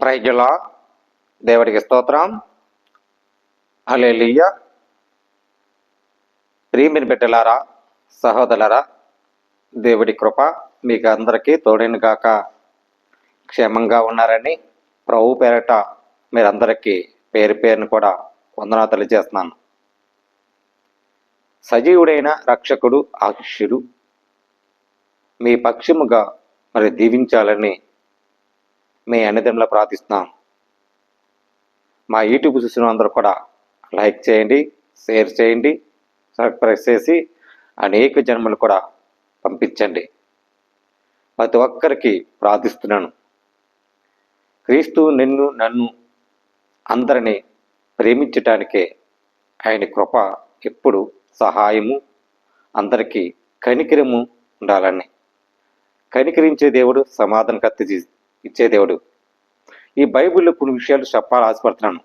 ప్రైజులా దేవుడికి స్తోత్రం. హల్లెలూయా. ప్రియమైన బిడ్డలారా, సహోదరులారా, దేవుడి కృప మీకు అందరికీ తోడైన గాక. క్షేమంగా ఉన్నారని ప్రభు పేరట మీరందరికీ పేరు పేరును కూడా వందనాలు తెలియజేస్తున్నాను. సజీవుడైన రక్షకుడు ఆశిష్యుడు మీ పక్షముగా దీవించాలని మీ అన్నదమ్ముల ప్రార్థిస్తున్నాం. మా యూట్యూబ్ చూసిన అందరూ కూడా లైక్ చేయండి, షేర్ చేయండి, సబ్స్క్రైబ్ చేసి అనేక జన్మలు కూడా పంపించండి. ప్రతి ఒక్కరికి ప్రార్థిస్తున్నాను. క్రీస్తు నన్ను అందరినీ ప్రేమించటానికే ఆయన కృప ఎప్పుడు సహాయము, అందరికీ కనికరము ఉండాలని. కనికరించే దేవుడు, సమాధానకర్త ఇచ్చే దేవుడు. ఈ బైబిల్లో కొన్ని విషయాలు చెప్పాలని ఆశపడుతున్నాను.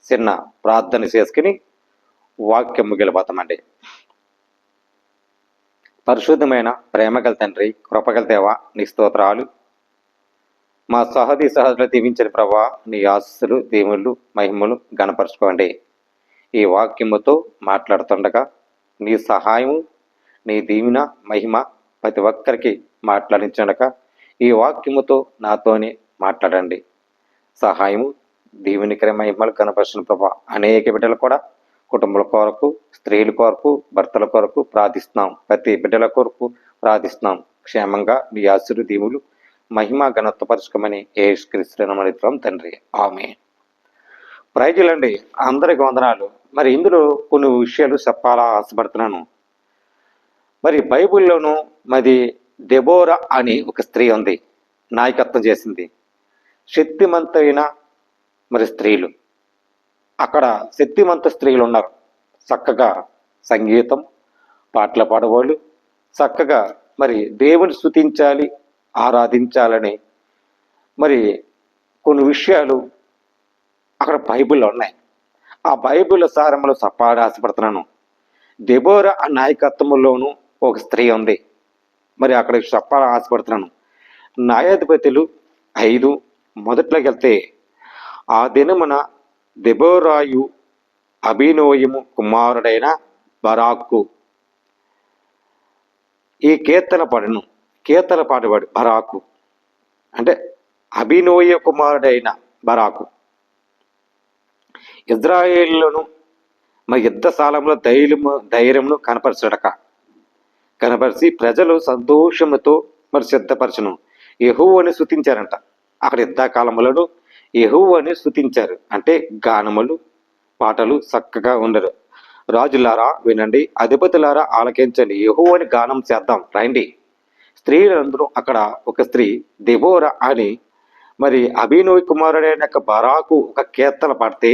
చిన్న ప్రార్థన చేసుకుని వాక్యం ముగిలిపోతామండి. పరిశుద్ధమైన ప్రేమగల తండ్రి, కృపగల దేవా, నీ స్తోత్రాలు. మా సహోదరులు దీవించిన ప్రభా, నీ ఆశీస్సులు, దేవుళ్ళు, మహిమలు గణపరుచుకోండి. ఈ వాక్యముతో మాట్లాడుతుండగా నీ సహాయం, నీ దీవెన, మహిమ ప్రతి ఒక్కరికి మాట్లాడించండగా ఈ వాక్యముతో నాతోనే మాట్లాడండి. సహాయము, దీవెనికర మహిమలు కనపరిచిన ప్రభా, అనేక బిడ్డలు కూడా కుటుంబాల కొరకు, స్త్రీల కొరకు, భర్తల కొరకు ప్రార్థిస్తున్నాం. ప్రతి బిడ్డల కొరకు ప్రార్థిస్తున్నాం. క్షేమంగా నీ ఆశీర్వాద దీవులు మహిమ ఘనత్వపరచుకోమని యేసుక్రీస్తు తండ్రి, ఆమేన్. ప్రైజులండి, అందరికి వందనాలు. ఇందులో కొన్ని విషయాలు చెప్పాలా ఆశపడుతున్నాను. బైబిల్లోనూ దెబోరా అని ఒక స్త్రీ ఉంది, నాయకత్వం చేసింది. శక్తిమంతైన స్త్రీలు, అక్కడ శక్తిమంత స్త్రీలు ఉన్నారు. చక్కగా సంగీతం, పాటలు పాడేవాళ్ళు, చక్కగా దేవుని స్తుతించాలి, ఆరాధించాలని కొన్ని విషయాలు అక్కడ బైబిల్లో ఉన్నాయి. ఆ బైబిల్ సారంలో చెప్పాలని ఆశపడుతున్నాను. దెబోరా ఆ నాయకత్వంలోనూ ఒక స్త్రీ ఉంది. అక్కడ చెప్పాలని ఆశపడుతున్నాను. న్యాయాధిపతులు 5 మొదట్లోకి వెళ్తే, ఆ దినమున దెబోరాయు అభినోయము కుమారుడైన బరాకు ఈ కీర్తన పాడేవాడు. బరాకు అంటే అభినోయ కుమారుడైన బరాకు ఇజ్రాయేలును యుద్ధ స్థలంలో ధైర్యమును కనపరిచి ప్రజలు సంతోషముతో సిద్ధపరచను యెహోవాను స్తుతించారంట. అక్కడ యుద్ధకాలములను యెహోవాను స్తుతించారు. అంటే గానములు, పాటలు చక్కగా ఉండరు. రాజులారా వినండి, అధిపతులారా ఆలకించండి, యెహోవాని గానం చేద్దాం రండి. స్త్రీలందరూ, అక్కడ ఒక స్త్రీ దెబోరా అని అభినోయ్ కుమారుడైన బరాకు ఒక కీర్తన పాడితే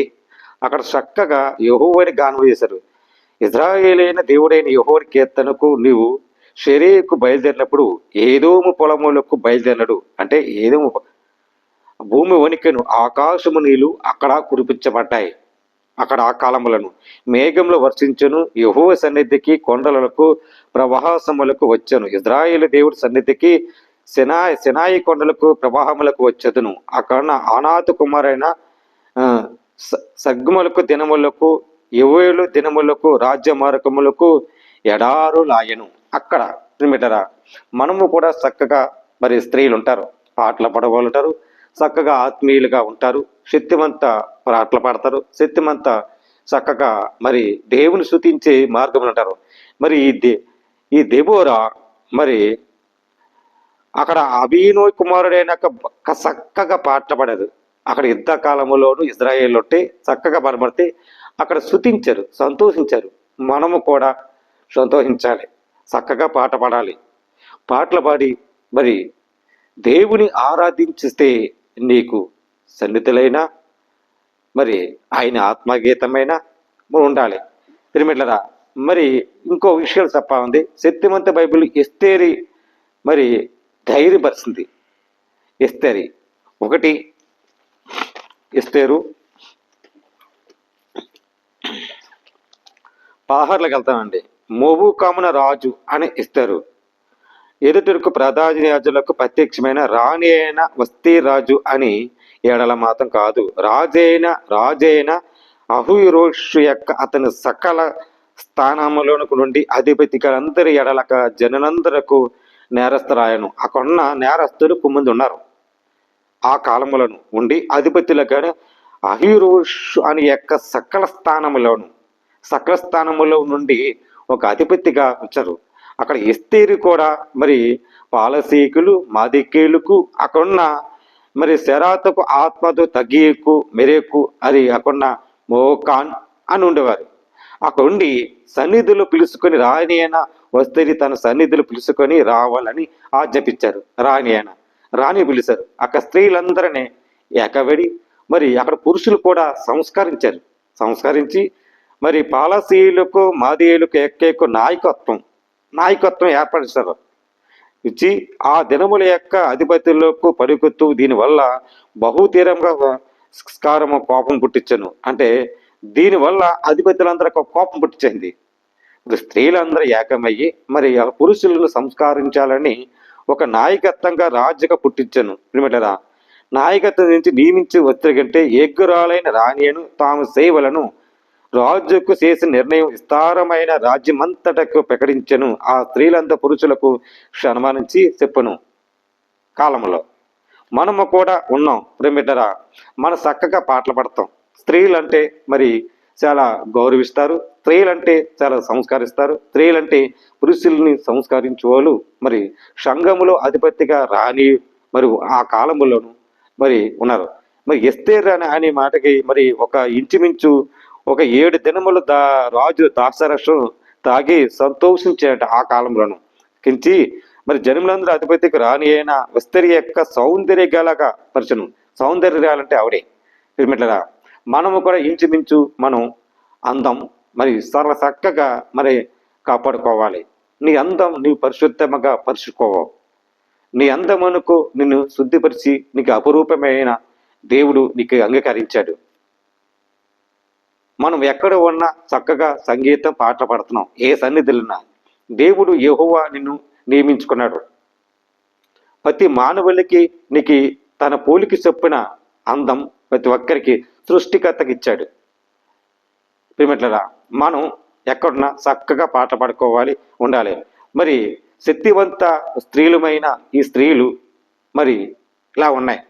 అక్కడ చక్కగా యెహోవాని గానం చేశారు. ఇజ్రాయేలైన దేవుడైన యెహోవా కీర్తనకు నీవు షెరేకు బయలుదేరినప్పుడు ఏదోము పొలములకు బయలుదేరినడు. అంటే ఏదోము భూమి వణికెను, ఆకాశము నీళ్లు అక్కడ కురిపించబడ్డాయి. అక్కడ ఆ కాలములను మేఘంలో వర్షించను, యెహోవా సన్నిధికి కొండలకు ప్రవాహములకు వచ్చను. ఇజ్రాయేలు దేవుడి సన్నిధికి సినాయి కొండలకు ప్రవాహములకు వచ్చేదను. అక్కడ ఆనాతు కుమారైన సగ్గుములకు దినములకు, యువేలు దినములకు, రాజ్య మార్గములకు ఎడారు లాయను. అక్కడ మిటరా మనము కూడా చక్కగా స్త్రీలు ఉంటారు, పాటలు పాడవాళ్ళు ఉంటారు, చక్కగా ఆత్మీయులుగా ఉంటారు, శక్తిమంత పాటలు పాడతారు, శక్తిమంత చక్కగా దేవుని స్తుతించే మార్గములు ఉంటారు. ఈ దెబోరా అక్కడ అభినోయ్ కుమారుడైన చక్కగా పాటలు పాడారు. అక్కడ యుద్ధ కాలములోను ఇజ్రాయేల్ ఉంటే చక్కగా పాడబడితే అక్కడ స్తుతించారు, సంతోషించారు. మనము కూడా సంతోషించాలి, చక్కగా పాట పాడాలి. పాటలు పాడి దేవుని ఆరాధించిస్తే నీకు సన్నిధులైన ఆయన ఆత్మగీతమైన ఉండాలి. తిరుమిట్లరా ఇంకో విషయాలు చెప్పాలి. శక్తిమంత బైబిల్ ఎస్తేరి ధైర్యపరిచింది. ఎస్తేరు పాహర్లకు వెళ్తానండి. మోబుకామున రాజు అని ఎస్తేరు ఎదుటకు ప్రధాన రాజులకు ప్రత్యక్షమైన రాణి అయిన వస్తీ రాజు అని ఎడల మాత్రం కాదు. రాజైన అహూరోషు యొక్క అతని సకల స్థానములోనికి నుండి అధిపతిలందరి ఎడలక జనులందరకు నేరస్తురాయను. అక్కడున్న నేరస్తులు కుమ్మంది ఉన్నారు. ఆ కాలములను ఉండి అధిపతులుగా అహీరోషు అని యొక్క సకల స్థానములో నుండి ఒక అధిపతిగా వచ్చారు. అక్కడ ఎస్తేరు కూడా మరి పాలసీకులు మాదికేయులకు అక్కడున్న మరి శరాతకు ఆత్మతో తగ్గీకు మెరేకు అది అక్కడున్న మోకాన్ అని ఉండేవారు. అక్కడ ఉండి సన్నిధులు పిలుచుకొని రాణి వస్తేరి తన సన్నిధులు పిలుచుకొని రావాలని ఆజ్ఞాపించారు. రాణి పిలిచారు. అక్కడ స్త్రీలందరినీ ఏకబడి మరి అక్కడ పురుషులు కూడా సంస్కరించి మరి పాలసీలకు మాదేయులకు ఎక్కేకు నాయకత్వం ఏర్పరిచారు. ఇచ్చి ఆ దినముల యొక్క అధిపతులకు పలుకుతూ దీనివల్ల బహుతీరంగా కోపం పుట్టించను. అంటే దీనివల్ల అధిపతులందరూ కోపం పుట్టించింది. స్త్రీలందరూ ఏకమయ్యి మరి పురుషులను సంస్కరించాలని ఒక నాయకత్వంగా రాజ్యగా పుట్టించను. ఏమిటరా నాయకత్వం నుంచి నియమించి వచ్చే ఎగ్గురాలైన రాణియను తాము సేవలను రాజుకు చేసిన నిర్ణయం విస్తారమైన రాజ్యమంతటకు ప్రకటించను. ఆ స్త్రీలంతా పురుషులకు సన్మానించి చెప్పును. కాలంలో మనము కూడా ఉన్నాం. ప్రేమిటరా మన చక్కగా పాటలు పడతాం. స్త్రీలంటే మరి చాలా గౌరవిస్తారు. స్త్రీలంటే చాలా సంస్కరిస్తారు. స్త్రీలంటే పురుషుల్ని సంస్కరించేవాళ్ళు మరి సంఘములో అధిపతిగా రాణి మరి ఆ కాలంలోను మరి ఉన్నారు. మరి ఎస్తేర్ అనే మాటకి మరి ఒక ఇంచుమించు ఒక 7 దినములు రాజు దాసరసం తాగి సంతోషించాడట. ఆ కాలంలోను కించి మరి జనములందరూ అధిపతికి రాణి అయిన విస్తరి యొక్క సౌందర్యగాలగా పరిచయం. సౌందర్యాలంటే ఆవిడే. మిట్లరా మనము కూడా ఇంచుమించు మనం అందం మరి చక్కగా మరి కాపాడుకోవాలి. నీ అందం నీ పరిశుద్ధముగా పరుచుకోవాలి. నీ అందమునకు నిన్ను శుద్ధిపరిచి నీకు అపురూపమైన దేవుడు నీకు అంగీకరించాడు. మనం ఎక్కడ ఉన్నా చక్కగా సంగీతం పాటలు పాడుతున్నాం. ఏ సన్నిధులున్నా దేవుడు యెహోవా నిన్ను నియమించుకున్నాడు. ప్రతి మానవులకి నీకు తన పోలికి చొప్పున అందం ప్రతి ఒక్కరికి సృష్టికర్తకి ఇచ్చాడు. ప్రియమిట్లరా మనం ఎక్కడున్నా చక్కగా పాట పాడుకోవాలి ఉండాలి. మరి శక్తివంత స్త్రీలమైన ఈ స్త్రీలు మరి ఇలా ఉన్నాయి.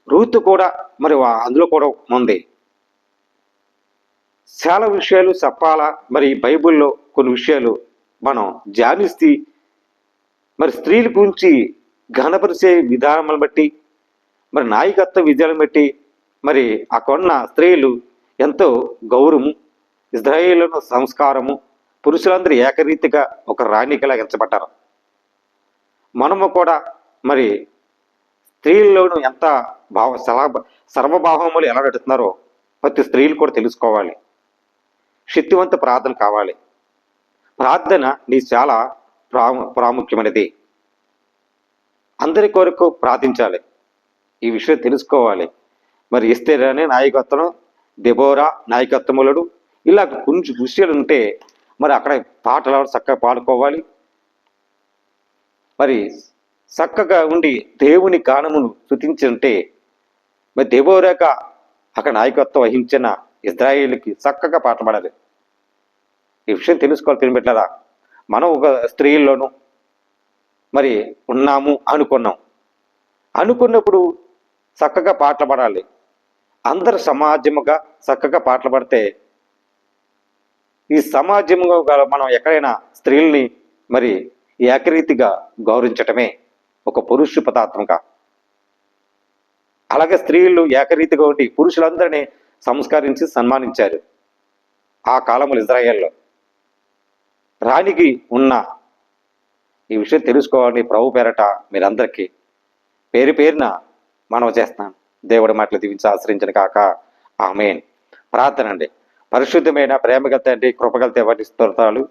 రూతు కూడా మరి అందులో కూడా ఉంది. చాలా విషయాలు చెప్పాలా. మరి బైబిల్లో కొన్ని విషయాలు మనం ధ్యానిస్తే మరి స్త్రీల గురించి ఘనపరిచే విధానాలను బట్టి మరి నాయకత్వ విజయాలను బట్టి మరి అక్కడున్న స్త్రీలు ఎంతో గౌరవము, ఇజ్రాయేలును సంస్కారము, పురుషులందరూ ఏకరీతిగా ఒక రాణికలా ఎంచబడ్డారు. మనము కూడా మరి స్త్రీల్లోనూ ఎంత సర్వభావములు ఎలా నడుతున్నారో ప్రతి స్త్రీలు కూడా తెలుసుకోవాలి. శక్తివంత ప్రార్థన కావాలి. ప్రార్థన నీ చాలా ప్రాముఖ్యమైనది. అందరి కొరకు ప్రార్థించాలి. ఈ విషయం తెలుసుకోవాలి. మరి ఎస్తేర్ అనే నాయకత్వం, దెబోరా నాయకత్వములను ఇలా కొంచెం విషయాలు ఉంటే మరి అక్కడ పాటలు చక్కగా పాడుకోవాలి. మరి చక్కగా ఉండి దేవుని గానమును స్తుతించుంటే మరి దెబోరాగా అక్కడ నాయకత్వం వహించిన ఇజ్రాయేలుకి చక్కగా పాట పాడాలి. ఈ విషయం తెలుసుకోవాలి. తినబెట్టారా మనం ఒక స్త్రీల్లోనూ మరి ఉన్నాము అనుకున్నప్పుడు చక్కగా పాటలు పాడాలి. అందరు సమాజముగా చక్కగా పాటలు పాడితే ఈ సమాజంగా మనం ఎక్కడైనా స్త్రీల్ని మరి ఏకరీతిగా గౌరవించటమే ఒక పురుష పదార్థంగా. అలాగే స్త్రీలు ఏకరీతిగా ఉండి పురుషులందరినీ సంస్కరించి సన్మానించారు. ఆ కాలంలో ఇజ్రాయేల్లో రాణికి ఉన్న ఈ విషయం తెలుసుకోవాలని ప్రభు పేరట మీరందరికీ పేరున మనవి చేస్తాను. దేవుడి మాటలు దీవించి ఆశ్రయించను కాక ఆమేన్. ప్రార్థన అండి. పరిశుద్ధమైన ప్రేమగల తండ్రి, కృపగల దేవానికి స్తోత్రాలు.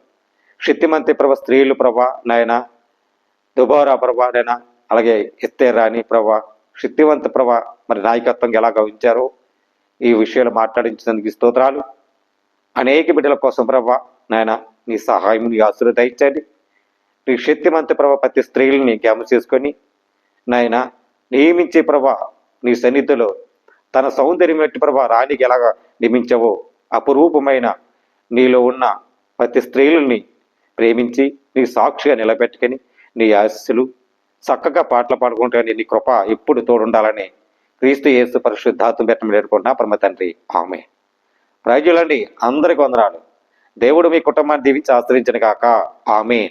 శక్తిమంతి ప్రభ, స్త్రీలు ప్రభ నాయన, దుబోరా ప్రభ నాయన, అలాగే ఎస్తేర్ రాణి ప్రభ, శక్తివంత ప్రభ మరి నాయకత్వం ఎలా గౌరవించారో ఈ విషయాలు మాట్లాడించినందుకు స్తోత్రాలు. అనేక బిడ్డల కోసం ప్రభ నాయన నీ సహాయం, నీ ఆశీర్వాదం దయచేయండి. నీ శక్తిమంత ప్రభ ప్రతి స్త్రీలని జ్ఞాపకం చేసుకొని నాయన నియమించే ప్రభ నీ సన్నిధిలో తన సౌందర్యం ఎట్టి ప్రభా రాణికి ఎలాగ నియమించవో అపురూపమైన నీలో ఉన్న ప్రతి స్త్రీలని ప్రేమించి నీ సాక్షిగా నిలబెట్టుకొని నీ ఆశీస్సులు చక్కగా పాటలు పాడుకుంటే నీ కృప ఎప్పుడు తోడుండాలని క్రీస్తు యేసు పరిశుద్ధాత్మ పెట్టమని వేడుకుంటున్నా పరమ తండ్రి. ఆమె ప్రజలండి అందరికి వందనాలు. దేవుడు మీ కుటుంబాన్ని దీవించి ఆశ్రయించను కాక. ఆమె.